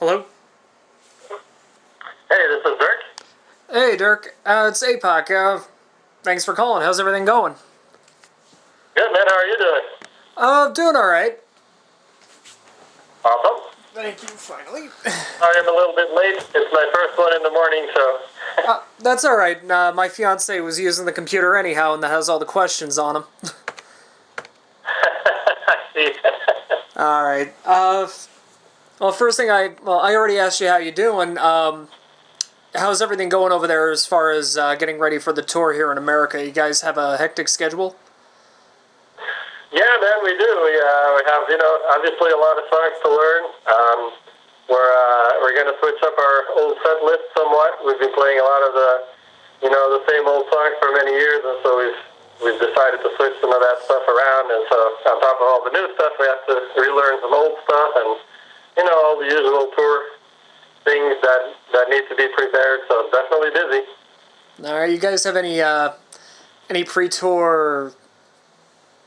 Hello? Hey, this is Dirk. Hey, Dirk. It's APOC. Thanks for calling. How's everything going? Good, man. How are you doing? Doing alright. Awesome. Thank you, finally. Sorry I'm a little bit late. It's my first one in the morning, so... That's alright. My fiance was using the computer anyhow, and that has all the questions on them. I see. Alright. Well, first thing I already asked you how you doing. How's everything going over there as far as getting ready for the tour here in America? You guys have a hectic schedule? Yeah, man, we do. We have, obviously a lot of songs to learn. We're going to switch up our old set list somewhat. We've been playing a lot of the same old songs for many years, and so we've decided to switch some of that stuff around. And so on top of all the new stuff, we have to relearn some old stuff and, all the usual tour things that need to be prepared. So definitely busy. All right, you guys have any pre-tour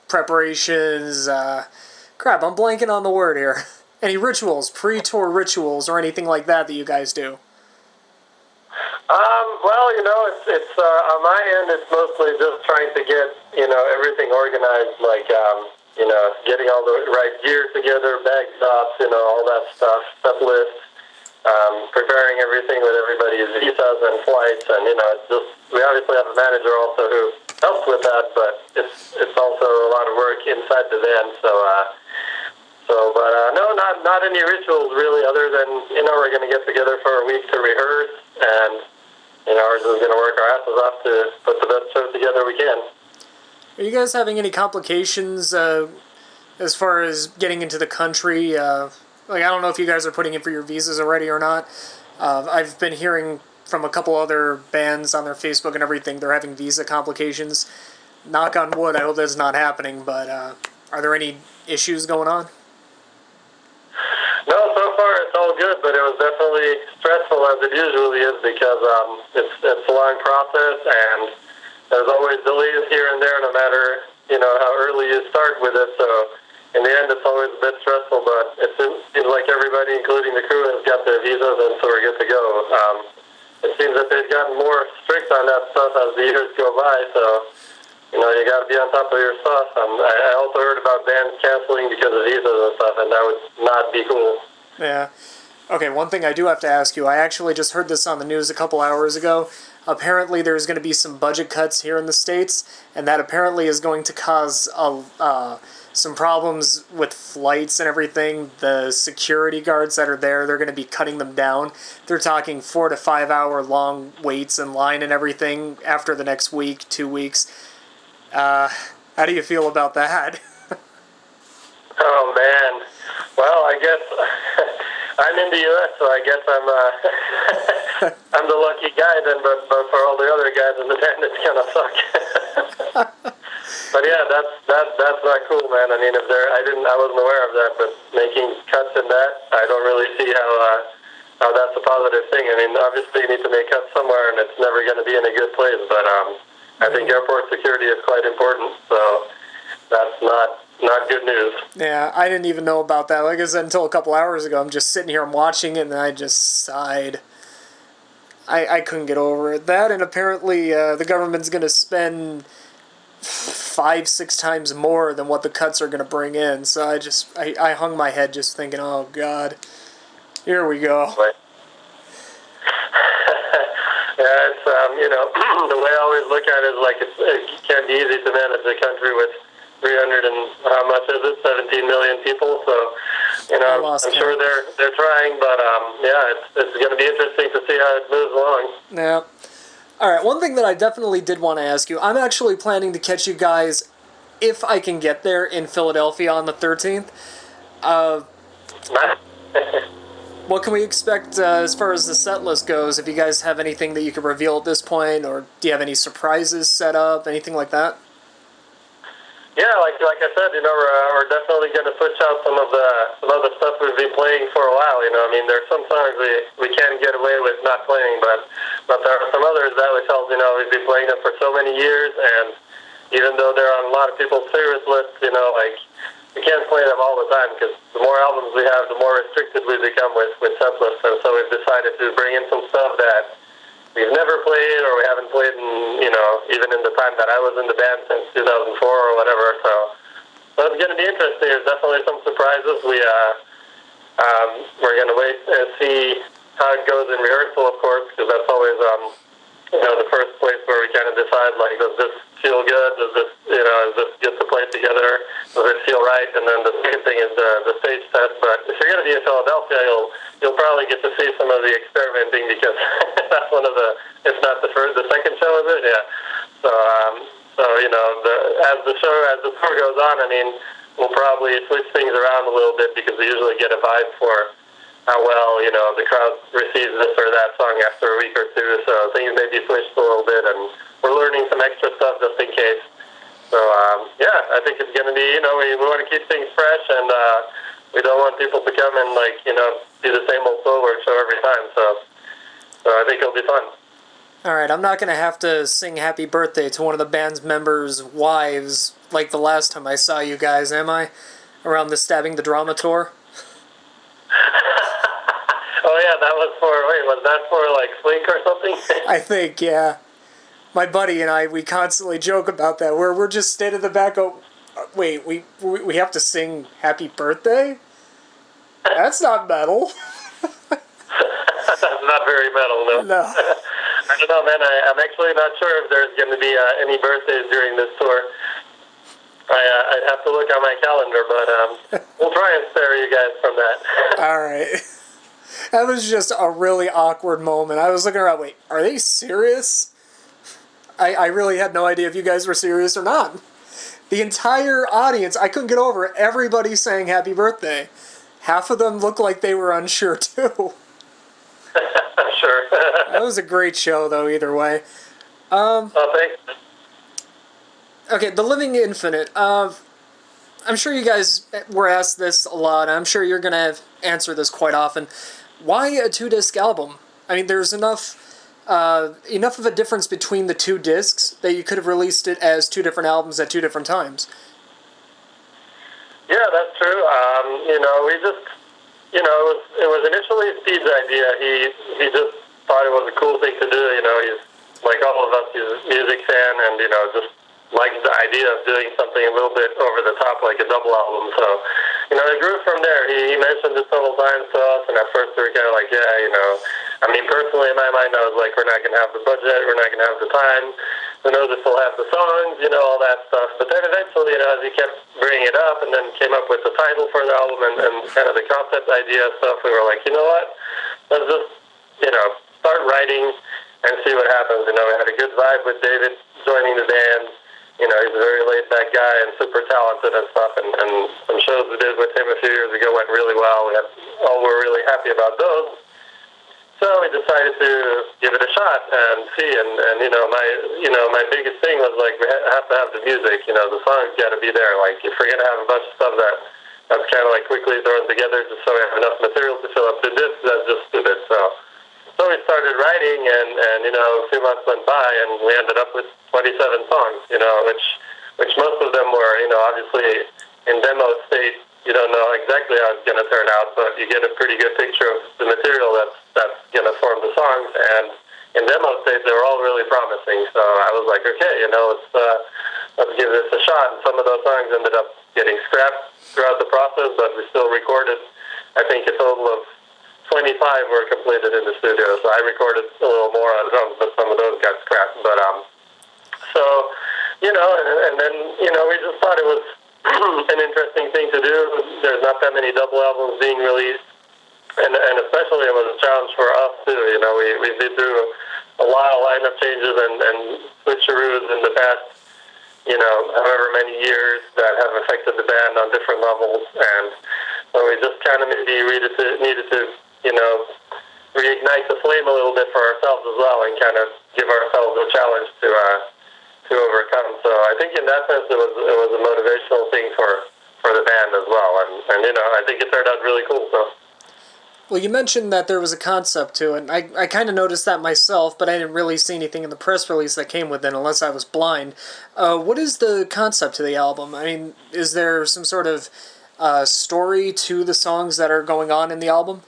preparations? Crap, I'm blanking on the word here. Any rituals, pre-tour rituals, or anything like that you guys do? Well, it's on my end, it's mostly just trying to get, everything organized, like, getting all the right gear together, bag stops, all that stuff, set lists, preparing everything with everybody's visas and flights, and, it's just, we obviously have a manager also who helps with that, but it's also a lot of work inside the van, but no, not any rituals really, other than, we're going to get together for a week to rehearse, and, we're just going to work our asses off to put the best show together we can. Are you guys having any complications as far as getting into the country? I don't know if you guys are putting in for your visas already or not. I've been hearing from a couple other bands on their Facebook and everything, they're having visa complications. Knock on wood, I hope that's not happening, but are there any issues going on? No, so far it's all good, but it was definitely stressful as it usually is because it's a long process and there's always delays here and there no matter, how early you start with it. So in the end it's always a bit stressful, but it seems like everybody, including the crew, has got their visas and so we're good to go. It seems that they've gotten more strict on that stuff as the years go by, so you got to be on top of your stuff. I also heard about bands canceling because of visas and stuff, and that would not be cool. Yeah. Okay, one thing I do have to ask you, I actually just heard this on the news a couple hours ago. Apparently there's going to be some budget cuts here in the States, and that apparently is going to cause some problems with flights and everything. The security guards that are there, they're going to be cutting them down. They're talking 4 to 5 hour long waits in line and everything after the next week, 2 weeks. How do you feel about that? Oh, man. Well, I guess I'm in the U.S., so I guess I'm the lucky guy then, but for all the other guys in the band, it's gonna suck. But yeah, that's not cool, man. I mean, I wasn't aware of that, but making cuts in that, I don't really see how that's a positive thing. I mean, obviously you need to make cuts somewhere, and it's never going to be in a good place, but I think airport security is quite important, so that's not good news. Yeah, I didn't even know about that. Like I said, until a couple hours ago, I'm just sitting here, I'm watching it, and I just sighed. I couldn't get over it. That, and apparently the government's going to spend 5-6 times more than what the cuts are going to bring in. So I hung my head just thinking, oh, God, here we go. Right. Yeah, it's, the way I always look at it is like it can't be easy to manage a country with 300 and how much is it, 17 million people, so, I'm sure they're trying, but, it's going to be interesting to see how it moves along. Yeah. All right, one thing that I definitely did want to ask you, I'm actually planning to catch you guys, if I can get there, in Philadelphia on the 13th. What can we expect as far as the set list goes? If you guys have anything that you can reveal at this point, or do you have any surprises set up, anything like that? Yeah, like I said, we're definitely going to switch out some of the stuff we've been playing for a while. I mean, there's some songs we can't get away with not playing, but there are some others that we felt, we've been playing them for so many years, and even though they're on a lot of people's favorites lists, like we can't play them all the time because the more albums we have, the more restricted we become with set lists. And so we've decided to bring in some stuff that we've never played or we haven't played in, even in the time that I was in the band since 2004 or whatever. So it's going to be interesting. There's definitely some surprises. We're going to wait and see how it goes in rehearsal, of course, because that's always, the first place where we kind of decide, like, does this feel good? Does this, is this good to play together? Does it feel right? And then the second thing is the stage test. But if you're going to be in Philadelphia, you'll probably get to see some of the experimenting because that's one of the, if not the second show of it, yeah. So as the tour goes on, I mean, we'll probably switch things around a little bit because we usually get a vibe for how well, the crowd receives this or that song after a week or two. So things may be switched a little bit, and we're learning some extra stuff just in case. So, I think it's going to be, we want to keep things fresh, and we don't want people to come and, do the same old Soilwork show every time. So I think it'll be fun. All right, I'm not going to have to sing Happy Birthday to one of the band's members' wives like the last time I saw you guys, am I? Around the Stabbing the Drama tour? Oh, yeah, was that for, Slink or something? I think, yeah. My buddy and I, we constantly joke about that, where we're just standing in the back, wait, we have to sing Happy Birthday? That's not metal. That's not very metal, no. No. I don't know, man. I'm actually not sure if there's going to be any birthdays during this tour. I'd have to look on my calendar, but we'll try and spare you guys from that. All right. That was just a really awkward moment. I was looking around, wait, are they serious? I really had no idea if you guys were serious or not. The entire audience, I couldn't get over it. Everybody sang Happy Birthday. Half of them looked like they were unsure, too. Sure. That was a great show, though, either way. Thanks. Okay, The Living Infinite. I'm sure you guys were asked this a lot. I'm sure you're going to answer this quite often. Why a 2-disc album? I mean, there's enough of a difference between the 2 discs that you could have released it as 2 different albums at 2 different times. Yeah, that's true. We just, it was initially Steve's idea. He just thought it was a cool thing to do. He's like all of us. He's a music fan, and just likes the idea of doing something a little bit over the top, like a double album. So, it grew from there. He mentioned it several times to us, and at first we were kind of like, personally in my mind, I was like, we're not going to have the budget, we're not going to have the time. Who knows if we'll have the songs, all that stuff. But then eventually, as he kept bringing it up and then came up with the title for the album and kind of the concept idea stuff, we were like, you know what? Let's just, start writing and see what happens. We had a good vibe with David joining the band. He's a very laid-back guy and super talented and stuff. And some shows we did with him a few years ago went really well. We're really happy about those. So we decided to give it a shot and see. And my biggest thing was like we have to have the music. The songs got to be there. Like if we're gonna have a bunch of stuff that's kind of like quickly thrown together just so we have enough material to fill up the disc, that's just stupid. So we started writing, and a few months went by, and we ended up with 27 songs. Which most of them were obviously in demo state. You don't know exactly how it's going to turn out, but you get a pretty good picture of the material that's going to form the songs. And in demo state, they were all really promising. So I was like, okay, let's give this a shot. And some of those songs ended up getting scrapped throughout the process, but we still recorded, I think, a total of 25 were completed in the studio. So I recorded a little more on drums, but some of those got scrapped. But and then we just thought it was an interesting thing to do. There's not that many double albums being released, and especially it was a challenge for us too. We've been through a lot of lineup changes and switcheroos in the past, however many years that have affected the band on different levels, and so we just kind of maybe needed to reignite the flame a little bit for ourselves as well, and kind of give ourselves a challenge to overcome. So I think in that sense it was a motivational thing for the band as well, and I think it turned out really cool. So Well, you mentioned that there was a concept to it. I kind of noticed that myself, but I didn't really see anything in the press release that came with it unless I was blind. What is the concept to the album? I mean, is there some sort of story to the songs that are going on in the album?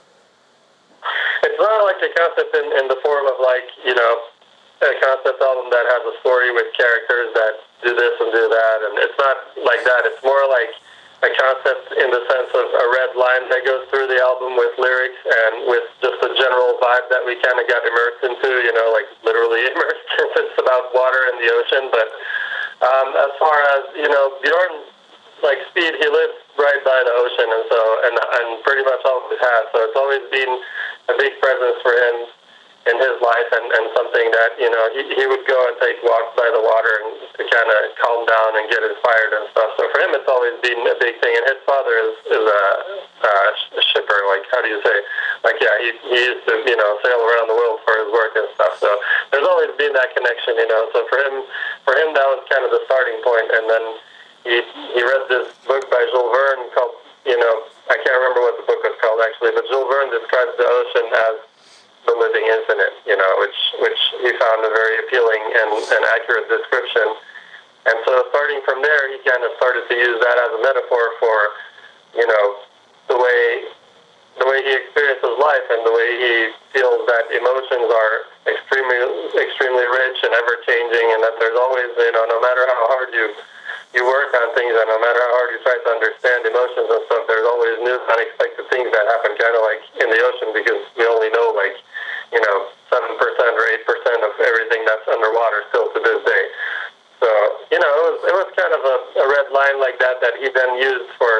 It's not like a concept in the form of like, a concept album that has a story with characters that do this and do that, and it's not like that. It's more like a concept in the sense of a red line that goes through the album with lyrics and with just a general vibe that we kind of got immersed into, like literally immersed since it's about water and the ocean. But as far as, Bjorn, like Speed, he lives right by the ocean, and so, and pretty much always has. So it's always been a big presence for him in his life, and something that, he would go and take walks by the water and to kind of calm down and get inspired and stuff. So for him, it's always been a big thing. And his father is a shipper, like, how do you say? Like, yeah, he used to, sail around the world for his work and stuff. So there's always been that connection, So for him, that was kind of the starting point. And then he read this book by Jules Verne called, I can't remember what the book was called actually, but Jules Verne describes the ocean as the living infinite, which he found a very appealing and accurate description. And so starting from there, he kind of started to use that as a metaphor for, the way he experiences life and the way he feels that emotions are extremely rich and ever changing, and that there's always, no matter how hard you work on things, and no matter how hard you try to understand emotions and stuff, there's always new unexpected things that happen, kind of like in the ocean, because we only know 7% or 8% of everything that's underwater still to this day. So, it was kind of a red line like that he then used for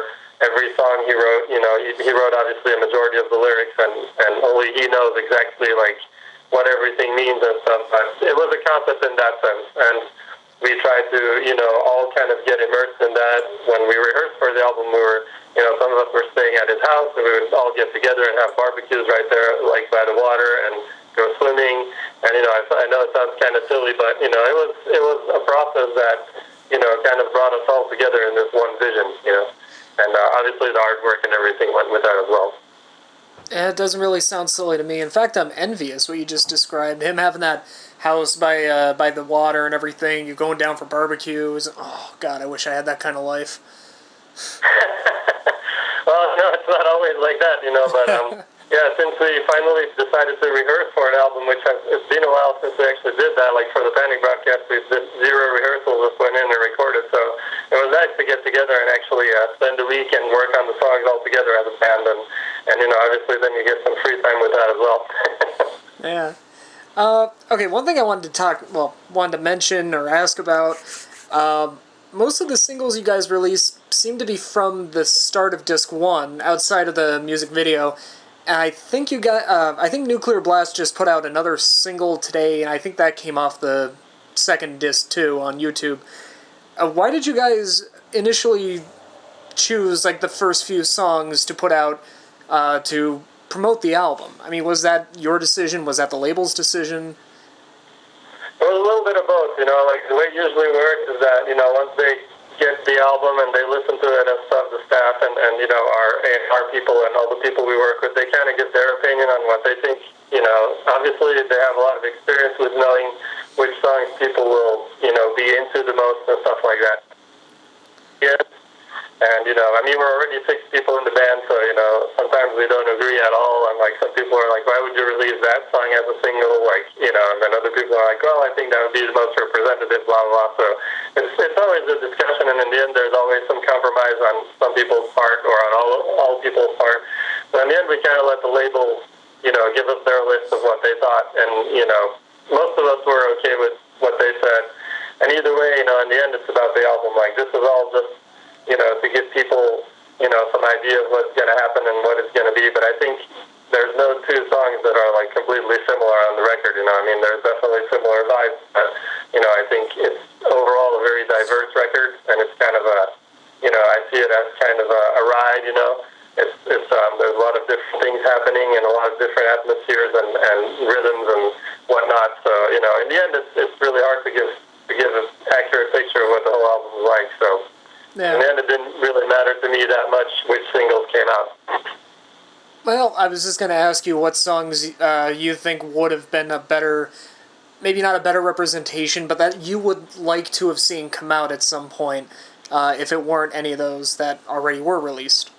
every song he wrote. He wrote obviously a majority of the lyrics, and only he knows exactly what everything means and stuff, but it was a concept in that sense. And we tried to, all kind of get immersed in that. When we rehearsed for the album, we were, some of us were staying at his house, and we would all get together and have barbecues right there, like by the water, and go swimming. And, I know it sounds kind of silly, but, it was a process that, kind of brought us all together in this one vision, And obviously the artwork and everything went with that as well. It doesn't really sound silly to me. In fact, I'm envious what you just described. Him having that house by the water and everything. You going down for barbecues. Oh God, I wish I had that kind of life. Well, no, it's not always like that, But yeah, since we finally decided to rehearse for an album, it's been a while since we actually did that. Like for the Panic broadcast, we did 0 rehearsals, just went in and recorded. So it was nice to get together and actually spend a week and work on the songs all together as a band. And obviously then you get some free time with that as well. Yeah. Okay, one thing I wanted to mention or ask about, most of the singles you guys released seem to be from the start of disc 1, outside of the music video. And I think I think Nuclear Blast just put out another single today, and I think that came off the second disc too on YouTube. Why did you guys initially choose the first few songs to put out to promote the album? I mean, was that your decision? Was that the label's decision? It was a little bit of both, the way it usually works is that, once they get the album and they listen to it and stuff, the staff and our A&R people and all the people we work with, they kind of give their opinion on what they think. Obviously they have a lot of experience with knowing which songs people will, be into the most and stuff like that. Yeah. And, we're already 6 people in the band, so, sometimes we don't agree at all. And, some people are like, why would you release that song as a single? And then other people are like, well, I think that would be the most representative, blah, blah, blah. So it's always a discussion, and in the end, there's always some compromise on some people's part or on all people's part. But in the end, we kind of let the label, give us their list of what they thought. And, most of us were okay with what they said. And either way, in the end, it's about the album. This is all just, to give people, some idea of what's going to happen and what it's going to be. But I think there's no 2 songs that are, completely similar on the record, There's definitely similar vibes. But, I think it's overall a very diverse record, and it's kind of I see it as kind of a ride, It's there's a lot of different things happening and a lot of different atmospheres and rhythms and whatnot. So, in the end, it's really hard to give an accurate picture of what the whole album is like. So, yeah. In the end, it didn't really matter to me that much which singles came out. Well, I was just going to ask you what songs you think would have been a better, maybe not a better representation, but that you would like to have seen come out at some point if it weren't any of those that already were released.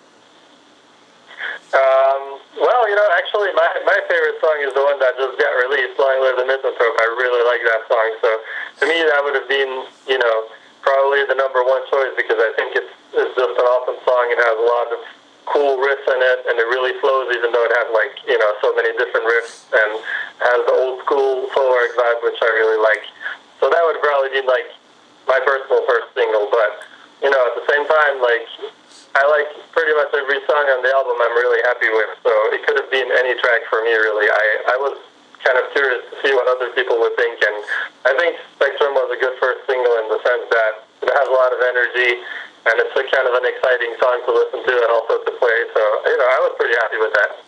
Well, actually, my favorite song is the one that just got released, Long Live the Misanthrope. I really like that song. So to me, that would have been, probably the number one choice because I think it's just an awesome song. It has a lot of cool riffs in it, and it really flows even though it has, so many different riffs and has the old school Soilwork vibe, which I really like. So that would probably be, my personal first single. But, at the same time, I like pretty much every song on the album I'm really happy with, so it could have been any track for me, really. I was kind of curious to see what other people would think, and I think Spectrum was a good first single in the sense that it has a lot of energy, and it's a kind of an exciting song to listen to and also to play, so, I was pretty happy with that.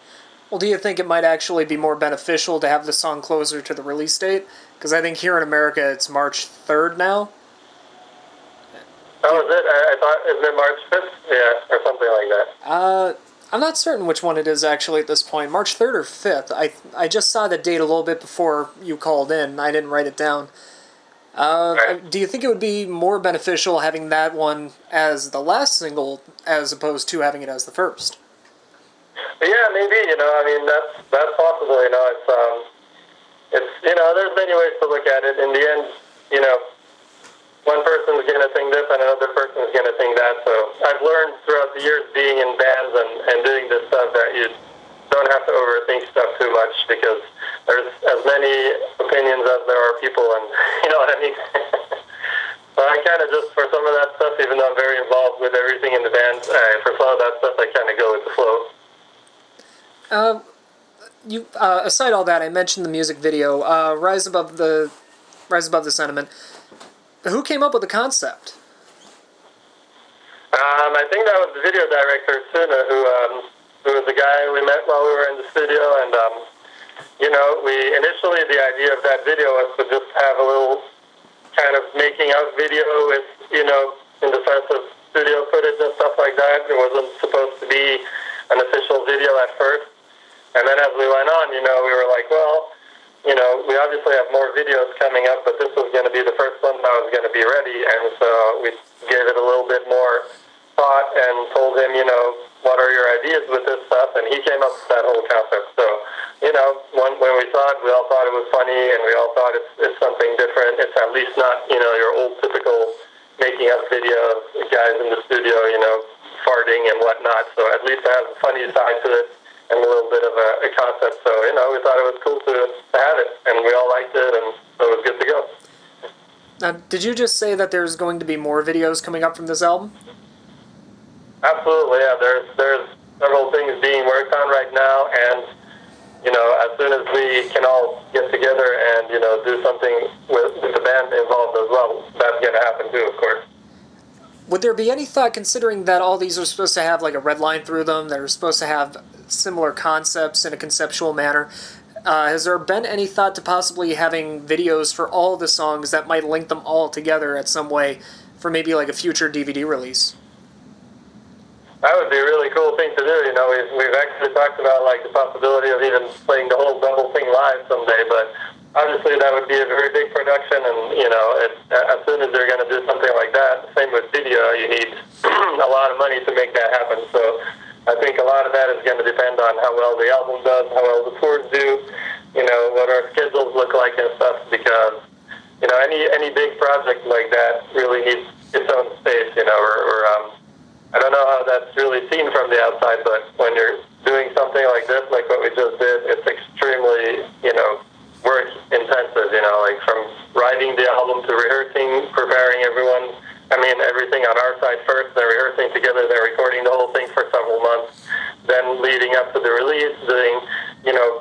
Well, do you think it might actually be more beneficial to have the song closer to the release date? Because I think here in America it's March 3rd now. Oh, is it? I thought, isn't it March 5th? Yeah, or something like that. I'm not certain which one it is actually at this point. March 3rd or 5th. I just saw the date a little bit before you called in. I didn't write it down. Right. Do you think it would be more beneficial having that one as the last single as opposed to having it as the first? Yeah, maybe, that's possible, it's, there's many ways to look at it. In the end, one person's going to think this and another person's going to think that. So I've learned throughout the years being in bands and doing this stuff that you don't have to overthink stuff too much because there's as many opinions as there are people, and you know what I mean? So I kind of just, for some of that stuff, even though I'm very involved with everything in the band, for some of that stuff I kind of go with the flow. Aside all that, I mentioned the music video, Rise Above the Sentiment. Who came up with the concept? I think that was the video director, Suna, who was the guy we met while we were in the studio, and initially the idea of that video was to just have a little kind of making of video with, in the sense of studio footage and stuff like that. It wasn't supposed to be an official video at first, and then as we went on, we were like, well, we obviously have more videos coming up, but this was going to be the first one that was going to be ready, and so we gave it a little bit more thought and told him, what are your ideas with this stuff, and he came up with that whole concept. So, when we saw it, we all thought it was funny, and we all thought it's something different. It's at least not, your old typical making up video of guys in the studio, farting and whatnot, so at least it has a funny side to it and a little bit of a concept. So, we thought it was cool to have it, and we all liked it, and so it was good to go. Now, did you just say that there's going to be more videos coming up from this album? Absolutely, yeah. There's several things being worked on right now, and, as soon as we can all get together and, do something with the band involved as well, that's going to happen too, of course. Would there be any thought, considering that all these are supposed to have like a red line through them, that are supposed to have similar concepts in a conceptual manner, has there been any thought to possibly having videos for all the songs that might link them all together at some way for maybe like a future DVD release? That would be a really cool thing to do. We've actually talked about the possibility of even playing the whole double thing live someday, but obviously that would be a very big production, and as soon as they're going to do something like that, same with video, you need a lot of money to make that happen. So I think a lot of that is going to depend on how well the album does, how well the tours do, what our schedules look like and stuff, because any big project like that really needs its own space, or I don't know how that's really seen from the outside, but when you're doing something like this, like what we just did, it's extremely, work intensive, from writing the album to rehearsing, preparing everyone. I mean, everything on our side first, then rehearsing together, then recording the whole thing for several months, then leading up to the release, doing,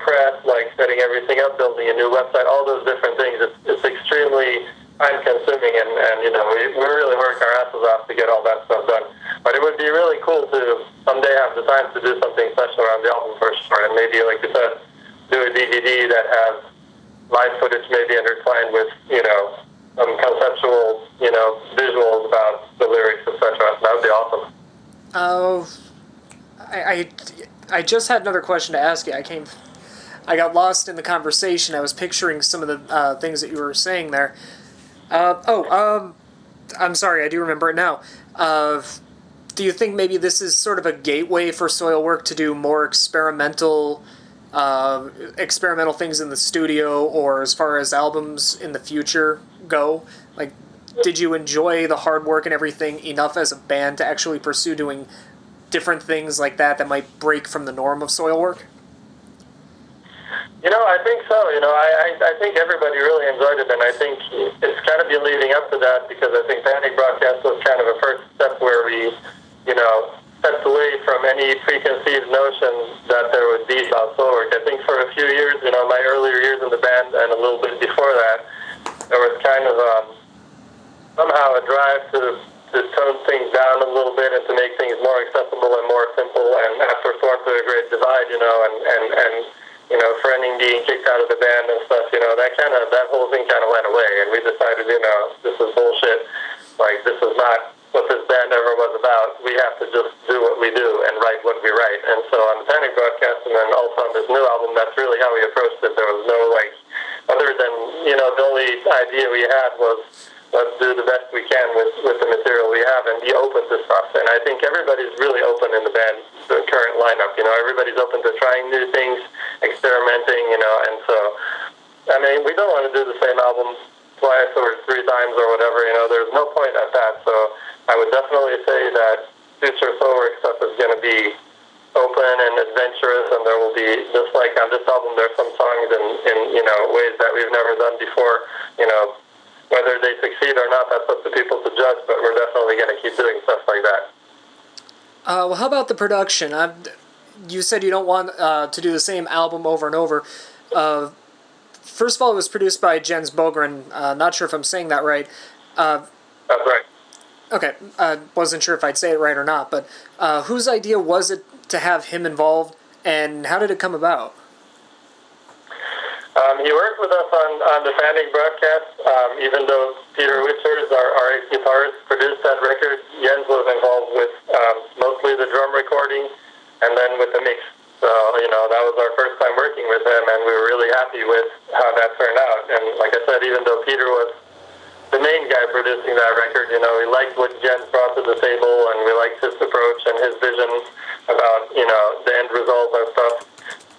press, setting everything up, building a new website, all those different things. It's extremely time-consuming, and we really work our asses off to get all that stuff done. But it would be really cool to someday have the time to do something special around the album for sure, and maybe, like you said, do a DVD that has live footage maybe intertwined with, some conceptual, visuals about the lyrics, etc. That would be awesome. I just had another question to ask you. I got lost in the conversation. I was picturing some of the things that you were saying there. I'm sorry. I do remember it now. Do you think maybe this is sort of a gateway for Soilwork to do more experimental things in the studio, or as far as albums in the future go? Like, did you enjoy the hard work and everything enough as a band to actually pursue doing different things like that might break from the norm of Soilwork? I think so. I think everybody really enjoyed it, and I think it's kind of been leading up to that because I think Panic Broadcast was kind of a first step where we, stepped away from any preconceived notion that there would be about Soilwork. I think for a few years, my earlier years in the band and a little bit before that, there was kind of somehow a drive to tone things down a little bit and to make things more accessible and more simple. And after Storm to a Great Divide, Frenning being kicked out of the band and stuff, that whole thing kind of went away, and we decided, this is bullshit. Like, this is not what this band ever was about. We have to just do what we do and write what we write. And so on the Panic Broadcast and then also on this new album, that's really how we approached it. There was no, other than, the only idea we had was, let's do the best we can with the material we have and be open to stuff. And I think everybody's really open in the band, the current lineup. Everybody's open to trying new things, experimenting, and so, we don't want to do the same album twice or three times or whatever, there's no point at that. So I would definitely say that future Soilwork stuff is going to be open and adventurous, and there will be, just like on this album, there's some songs in ways that we've never done before. Whether they succeed or not, that's up to people to judge, but we're definitely going to keep doing stuff like that. Well, how about the production? You said you don't want to do the same album over and over. First of all, it was produced by Jens Bogren. Not sure if I'm saying that right. That's right. Okay, wasn't sure if I'd say it right or not, but whose idea was it to have him involved, and how did it come about? He worked with us on the Panic Broadcast, even though Peter Wichers, our ex-guitarist, produced that record. Jens was involved with mostly the drum recording and then with the mix. So, that was our first time working with him, and we were really happy with how that turned out. And like I said, even though Peter was the main guy producing that record, we liked what Jens brought to the table, and we liked his approach and his vision about, the end result and stuff.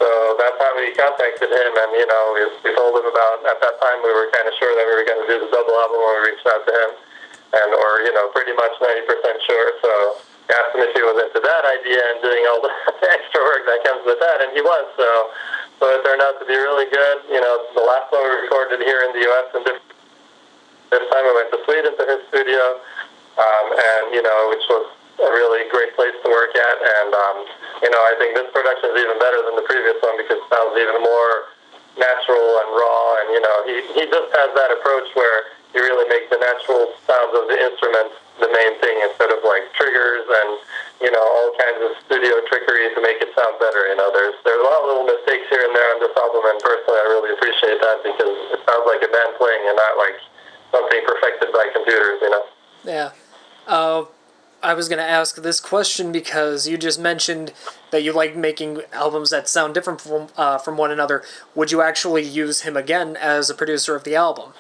So that's how we contacted him, and, we told him about, at that time, we were kind of sure that we were going to do the double album when we reached out to him, or pretty much 90% sure. So we asked him if he was into that idea and doing all the extra work that comes with that, and he was. So it turned out to be really good. The last one we recorded here in the U.S., and this time we went to Sweden to his studio, which was a really great place to work at. And, I think this production is even better than the previous one because it sounds even more natural and raw. And, he just has that approach where he really makes the natural sounds of the instruments the main thing instead of triggers and, all kinds of studio trickery to make it sound better. There's a lot of little mistakes here and there on this album, and personally I really appreciate that because it sounds like a band playing and not like something perfected by computers, Yeah. I was going to ask this question because you just mentioned that you like making albums that sound different from one another. Would you actually use him again as a producer of the album?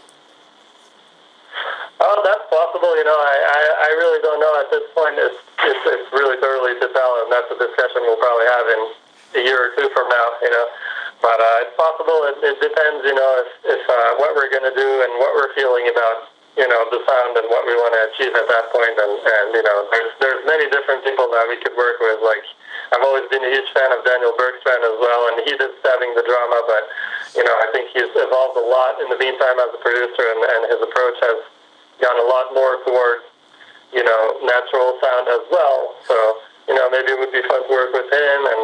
Oh, that's possible. I really don't know at this point. It's really too early to tell, and that's a discussion we'll probably have in a year or two from now, But it's possible. It depends, if what we're going to do and what we're feeling about, the sound and what we want to achieve at that point. And there's many different people that we could work with. Like, I've always been a huge fan of Daniel Bergstrand as well, and he did stabbing the drama, but, I think he's evolved a lot in the meantime as a producer, and his approach has gone a lot more towards, natural sound as well. So, maybe it would be fun to work with him, and,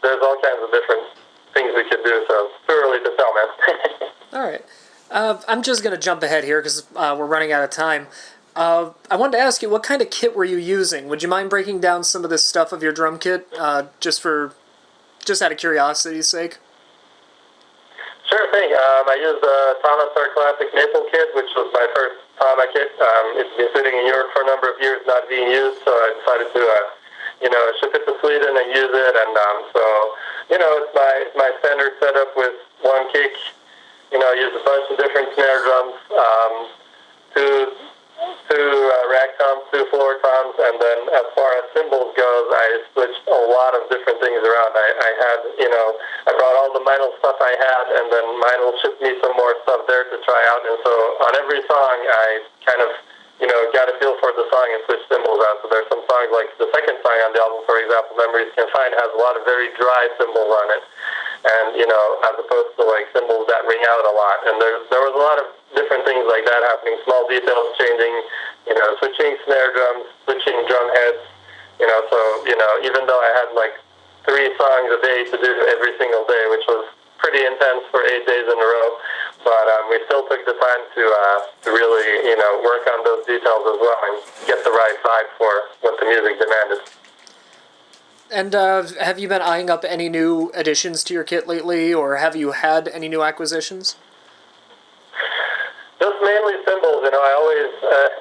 there's all kinds of different things we could do, so it's too early to tell, man. All right. I'm just going to jump ahead here because we're running out of time. I wanted to ask you, what kind of kit were you using? Would you mind breaking down some of this stuff of your drum kit, just out of curiosity's sake? Sure thing. I used the Thomas Our Classic Maple kit, which was my first Tama kit. It's been sitting in Europe for a number of years, not being used, so I decided to, ship it to Sweden and use it. And so, it's my standard setup with one kick. I use a bunch of different snare drums, two rack toms, two floor toms, and then as far as cymbals goes, I switched a lot of different things around. I had, I brought all the Meinl stuff I had, and then Meinl shipped me some more stuff there to try out. And so on every song, I kind of, got a feel for the song and switched cymbals out. So there's some songs like the second song on the album, for example, Memories Confined, has a lot of very dry cymbals on it. And, as opposed to like cymbals that ring out a lot. And there was a lot of different things like that happening, small details changing, switching snare drums, switching drum heads, so, even though I had like 3 songs a day to do every single day, which was pretty intense for 8 days in a row, but we still took the time to really, work on those details as well and get the right vibe for what the music demanded. And have you been eyeing up any new additions to your kit lately, or have you had any new acquisitions? Just mainly cymbals. I always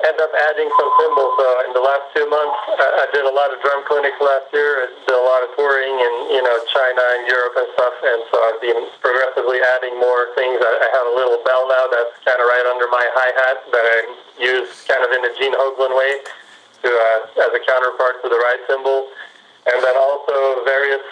end up adding some cymbals. So in the last 2 months, I did a lot of drum clinics last year. I did a lot of touring in China and Europe and stuff. And so I've been progressively adding more things. I have a little bell now that's kind of right under my hi-hat that I use kind of in a Gene Hoglan way as a counterpart to the right cymbal. And then also various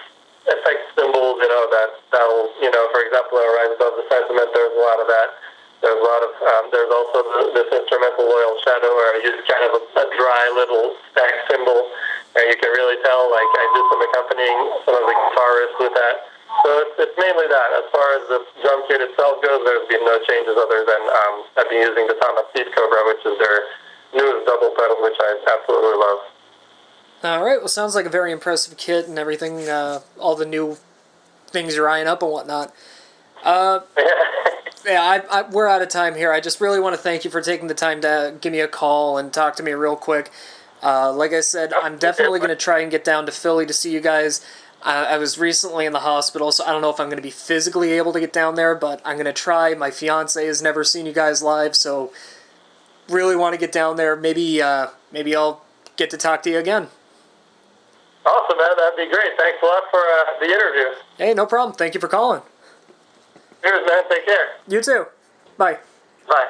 effect cymbals, that'll, for example, Rise Above the Sentiment, there's a lot of that. There's a lot of, there's also this instrumental Loyal Shadow where I use kind of a dry little stack cymbal, and you can really tell, like, I do some accompanying some of the guitarists with that. So it's mainly that. As far as the drum kit itself goes, there's been no changes other than I've been using the Thomas Speed Cobra, which is their newest double pedal, which I absolutely love. All right, well, sounds like a very impressive kit and everything, all the new things you're eyeing up and whatnot. Yeah, we're out of time here. I just really want to thank you for taking the time to give me a call and talk to me real quick. Like I said, I'm definitely going to try and get down to Philly to see you guys. I was recently in the hospital, so I don't know if I'm going to be physically able to get down there, but I'm going to try. My fiance has never seen you guys live, so really want to get down there. Maybe I'll get to talk to you again. Awesome, man. That'd be great. Thanks a lot for the interview. Hey, no problem. Thank you for calling. Cheers, man. Take care. You too. Bye. Bye.